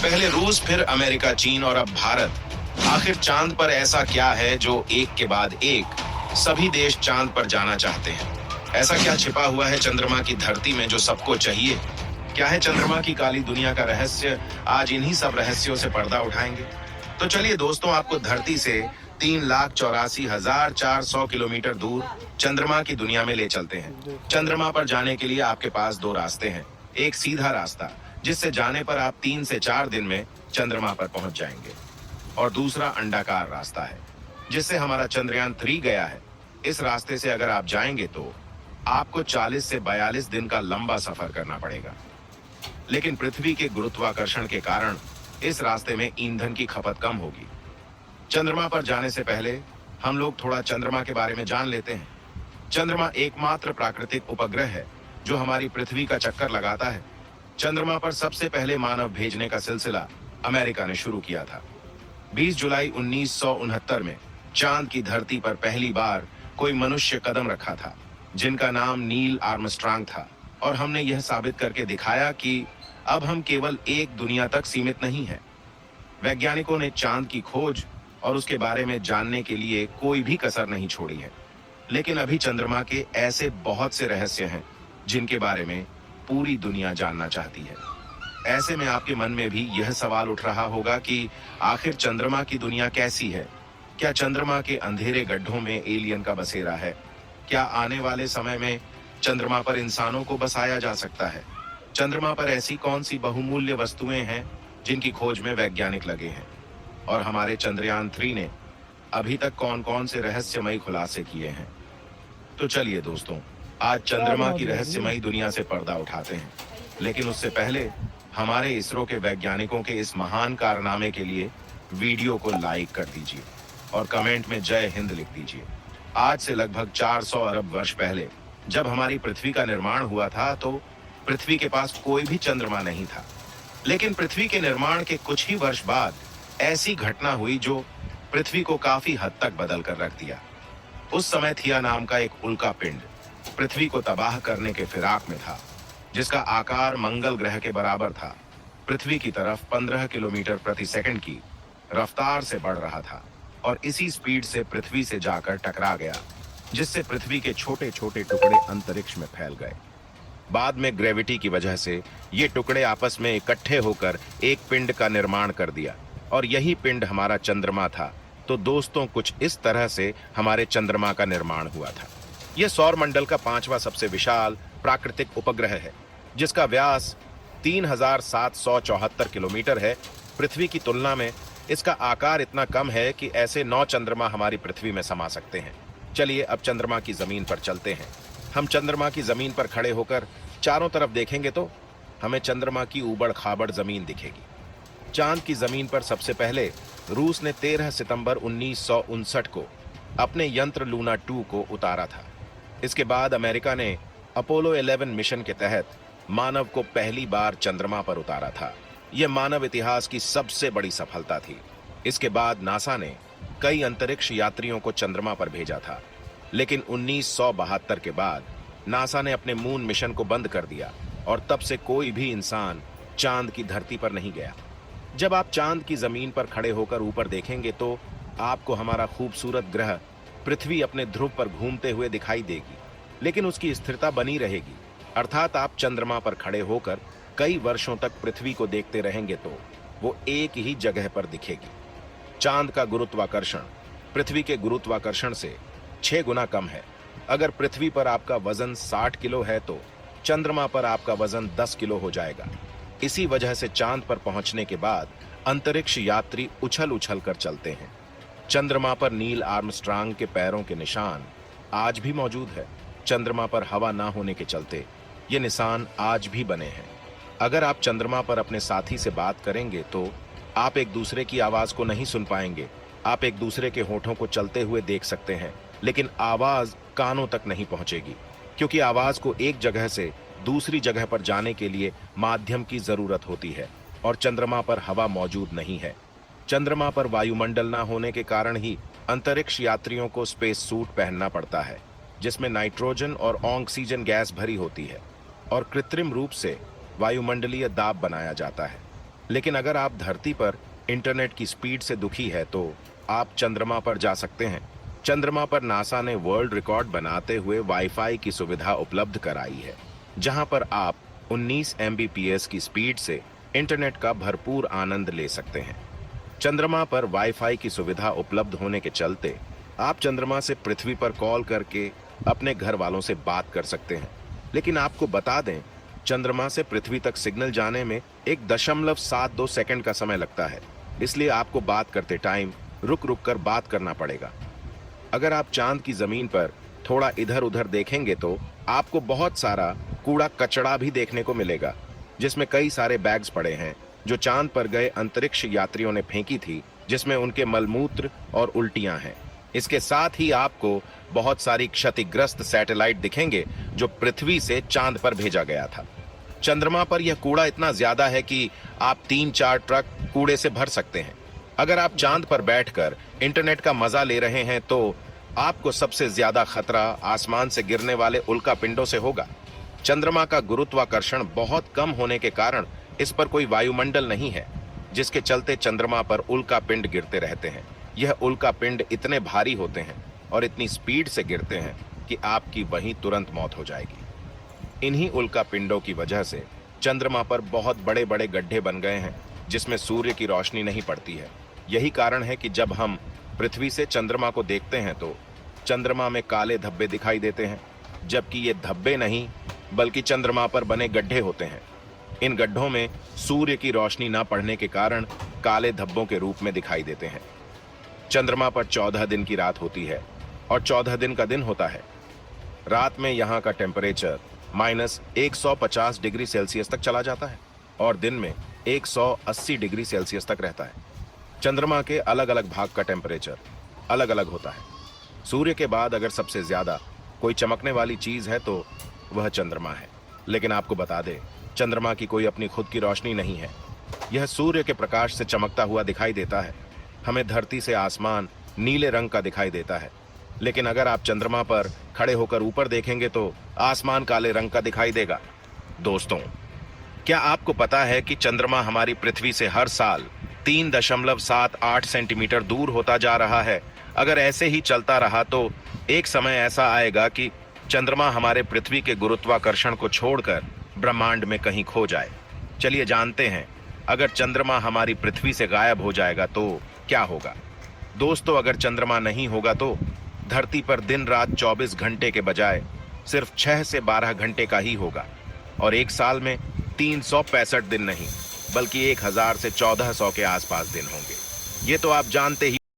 पहले रूस, फिर अमेरिका, चीन और अब भारत। आखिर चांद पर ऐसा क्या है जो एक के बाद एक सभी देश चांद पर जाना चाहते हैं? ऐसा क्या छिपा हुआ है चंद्रमा की धरती में जो सबको चाहिए? क्या है चंद्रमा की काली दुनिया का रहस्य? आज इन्हीं सब रहस्यों से पर्दा उठाएंगे। तो चलिए दोस्तों, आपको धरती से 3,84,400 किलोमीटर दूर चंद्रमा की दुनिया में ले चलते हैं। चंद्रमा पर जाने के लिए आपके पास दो रास्ते हैं। एक सीधा रास्ता, जिससे जाने पर आप 3 से 4 दिन में चंद्रमा पर पहुंच जाएंगे, और दूसरा अंडाकार रास्ता है, जिससे हमारा चंद्रयान 3 गया है। इस रास्ते से अगर आप जाएंगे तो आपको 40 से 42 दिन का लंबा सफर करना पड़ेगा। लेकिन पृथ्वी के गुरुत्वाकर्षण के कारण इस रास्ते में ईंधन की खपत कम होगी। चंद्रमा पर जाने से पहले हम लोग थोड़ा चंद्रमा के बारे में जान लेते हैं। चंद्रमा एकमात्र प्राकृतिक उपग्रह है जो हमारी पृथ्वी का चक्कर लगाता है। चंद्रमा पर सबसे पहले मानव भेजने का सिलसिला अमेरिका ने शुरू किया था। 20 जुलाई 1969 में चांद की धरती पर पहली बार कोई मनुष्य कदम रखा था, जिनका नाम नील आर्मस्ट्रांग था। और हमने यह साबित करके दिखाया कि अब हम केवल एक दुनिया तक सीमित नहीं हैं। वैज्ञानिकों ने चांद की खोज और उसके बारे में जानने के लिए कोई भी कसर नहीं छोड़ी है। लेकिन अभी चंद्रमा के ऐसे बहुत से रहस्य हैं जिनके बारे में पूरी दुनिया जानना चाहती है। ऐसे में आपके मन में भी यह सवाल उठ रहा होगा कि आखिर चंद्रमा की दुनिया कैसी है? क्या चंद्रमा के अंधेरे गड्ढों में एलियन का बसेरा है? क्या आने वाले समय में चंद्रमा पर इंसानों को बसाया जा सकता है? चंद्रमा पर ऐसी कौन सी बहुमूल्य वस्तुएं हैं जिनकी खोज में वैज्ञानिक लगे हैं? और हमारे चंद्रयान 3 ने अभी तक कौन कौन से रहस्यमयी खुलासे किए हैं? तो चलिए दोस्तों, आज चंद्रमा की रहस्यमयी दुनिया से पर्दा उठाते हैं। लेकिन उससे पहले हमारे इसरो के वैज्ञानिकों के इस महान कारनामे के लिए वीडियो को लाइक कर दीजिए और कमेंट में जय हिंद लिख दीजिए। आज से लगभग 400 अरब वर्ष पहले जब हमारी पृथ्वी का निर्माण हुआ था तो पृथ्वी के पास कोई भी चंद्रमा नहीं था। लेकिन पृथ्वी के निर्माण के कुछ ही वर्ष बाद ऐसी घटना हुई जो पृथ्वी को काफी हद तक बदल कर रख दिया। उस समय थिया नाम का एक उल्का पिंड पृथ्वी को तबाह करने के फिराक में था, जिसका आकार मंगल ग्रह के बराबर था। पृथ्वी की तरफ 15 किलोमीटर प्रति सेकंड की रफ्तार से बढ़ रहा था और इसी स्पीड से पृथ्वी से जाकर टकरा गया, जिससे पृथ्वी के छोटे छोटे टुकड़े अंतरिक्ष में फैल गए। बाद में ग्रेविटी की वजह से ये टुकड़े आपस में इकट्ठे होकर एक पिंड का निर्माण कर दिया, और यही पिंड हमारा चंद्रमा था। तो दोस्तों, कुछ इस तरह से हमारे चंद्रमा का निर्माण हुआ था। यह सौर मंडल का 5वां सबसे विशाल प्राकृतिक उपग्रह है, जिसका व्यास 3,774 किलोमीटर है। पृथ्वी की तुलना में इसका आकार इतना कम है कि ऐसे 9 चंद्रमा हमारी पृथ्वी में समा सकते हैं। चलिए अब चंद्रमा की जमीन पर चलते हैं। हम चंद्रमा की जमीन पर खड़े होकर चारों तरफ देखेंगे तो हमें चंद्रमा की ऊबड़ खाबड़ जमीन दिखेगी। चांद की जमीन पर सबसे पहले रूस ने 13 सितंबर 1959 को अपने यंत्र लूना 2 को उतारा था। इसके बाद अमेरिका ने अपोलो 11 मिशन के तहत मानव को पहली बार चंद्रमा पर उतारा था। यह मानव इतिहास की सबसे बड़ी सफलता थी। इसके बाद नासा ने कई अंतरिक्ष यात्रियों को चंद्रमा पर भेजा था। लेकिन 1972 के बाद नासा ने अपने मून मिशन को बंद कर दिया और तब से कोई भी इंसान चांद की धरती पर नहीं गया। जब आप चांद की जमीन पर खड़े होकर ऊपर देखेंगे तो आपको हमारा खूबसूरत ग्रह पृथ्वी अपने ध्रुव पर घूमते हुए दिखाई देगी, लेकिन उसकी स्थिरता बनी रहेगी। अर्थात आप चंद्रमा पर खड़े होकर कई वर्षों तक पृथ्वी को देखते रहेंगे तो वो एक ही जगह पर दिखेगी। चांद का गुरुत्वाकर्षण पृथ्वी के गुरुत्वाकर्षण से 6 गुना कम है। अगर पृथ्वी पर आपका वजन 60 किलो है तो चंद्रमा पर आपका वजन 10 किलो हो जाएगा। इसी वजह से चांद पर पहुंचने के बाद अंतरिक्ष यात्री उछल उछल कर चलते हैं। चंद्रमा पर नील आर्मस्ट्रांग के पैरों के निशान आज भी मौजूद है। चंद्रमा पर हवा ना होने के चलते ये निशान आज भी बने हैं। अगर आप चंद्रमा पर अपने साथी से बात करेंगे तो आप एक दूसरे की आवाज को नहीं सुन पाएंगे। आप एक दूसरे के होठों को चलते हुए देख सकते हैं, लेकिन आवाज कानों तक नहीं पहुंचेगी, क्योंकि आवाज को एक जगह से दूसरी जगह पर जाने के लिए माध्यम की जरूरत होती है, और चंद्रमा पर हवा मौजूद नहीं है। चंद्रमा पर वायुमंडल ना होने के कारण ही अंतरिक्ष यात्रियों को स्पेस सूट पहनना पड़ता है, जिसमें नाइट्रोजन और ऑक्सीजन गैस भरी होती है और कृत्रिम रूप से वायुमंडलीय दाब बनाया जाता है। लेकिन अगर आप धरती पर इंटरनेट की स्पीड से दुखी है तो आप चंद्रमा पर जा सकते हैं। चंद्रमा पर नासा ने वर्ल्ड रिकॉर्ड बनाते हुए वाईफाई की सुविधा उपलब्ध कराई है, जहां पर आप 19 एमबीपीएस की स्पीड से इंटरनेट का भरपूर आनंद ले सकते हैं। चंद्रमा पर वाईफाई की सुविधा उपलब्ध होने के चलते आप चंद्रमा से पृथ्वी पर कॉल करके अपने घर वालों से बात कर सकते हैं। लेकिन आपको बता दें, चंद्रमा से पृथ्वी तक सिग्नल जाने में 1.72 सेकंड का समय लगता है, इसलिए आपको बात करते टाइम रुक रुक कर बात करना पड़ेगा। अगर आप चांद की जमीन पर थोड़ा इधर उधर देखेंगे तो आपको बहुत सारा कूड़ा कचड़ा भी देखने को मिलेगा, जिसमें कई सारे बैग्स पड़े हैं जो चांद पर गए अंतरिक्ष यात्रियों ने फेंकी थी, जिसमें उनके मलमूत्र और उल्टियां हैं। इसके साथ ही आपको बहुत सारी क्षतिग्रस्त सैटेलाइट दिखेंगे जो पृथ्वी से चांद पर भेजा गया था। चंद्रमा पर यह कूड़ा इतना ज्यादा है कि आप 3-4 ट्रक कूड़े से भर सकते हैं। अगर आप चांद पर बैठकर इंटरनेट का मजा ले रहे हैं तो आपको सबसे ज्यादा खतरा आसमान से गिरने वाले उल्कापिंडों से होगा। चंद्रमा का गुरुत्वाकर्षण बहुत कम होने के कारण इस पर कोई वायुमंडल नहीं है, जिसके चलते चंद्रमा पर उल्कापिंड गिरते रहते हैं। यह उल्कापिंड इतने भारी होते हैं और इतनी स्पीड से गिरते हैं कि आपकी वहीं तुरंत मौत हो जाएगी। इन्हीं उल्कापिंडों की वजह से चंद्रमा पर बहुत बड़े बड़े गड्ढे बन गए हैं, जिसमें सूर्य की रोशनी नहीं पड़ती है। यही कारण है कि जब हम पृथ्वी से चंद्रमा को देखते हैं तो चंद्रमा में काले धब्बे दिखाई देते हैं, जबकि ये धब्बे नहीं बल्कि चंद्रमा पर बने गड्ढे होते हैं। इन गड्ढों में सूर्य की रोशनी न पड़ने के कारण काले धब्बों के रूप में दिखाई देते हैं। चंद्रमा पर 14 दिन की रात होती है और 14 दिन का दिन होता है। रात में यहाँ का टेम्परेचर -150 डिग्री सेल्सियस तक चला जाता है और दिन में 180 डिग्री सेल्सियस तक रहता है। चंद्रमा के अलग अलग भाग का टेम्परेचर अलग अलग होता है। सूर्य के बाद अगर सबसे ज्यादा कोई चमकने वाली चीज है तो वह चंद्रमा है। लेकिन आपको बता दें, चंद्रमा की कोई अपनी खुद की रोशनी नहीं है। यह सूर्य के प्रकाश से चमकता हुआ दिखाई देता है। हमें धरती से आसमान नीले रंग का दिखाई देता है, लेकिन अगर आप चंद्रमा पर खड़े होकर ऊपर देखेंगे तो आसमान काले रंग का दिखाई देगा। दोस्तों, क्या आपको पता है कि चंद्रमा हमारी पृथ्वी से हर साल 3.78 सेंटीमीटर दूर होता जा रहा है? अगर ऐसे ही चलता रहा तो एक समय ऐसा आएगा कि चंद्रमा हमारे पृथ्वी के गुरुत्वाकर्षण को छोड़कर ब्रह्मांड में कहीं खो जाए। चलिए जानते हैं, अगर चंद्रमा हमारी पृथ्वी से गायब हो जाएगा तो क्या होगा। दोस्तों, अगर चंद्रमा नहीं होगा तो धरती पर दिन रात 24 घंटे के बजाय सिर्फ 6 से 12 घंटे का ही होगा और एक साल में 365 दिन नहीं बल्कि 1000 से 1400 के आसपास दिन होंगे। ये तो आप जानते ही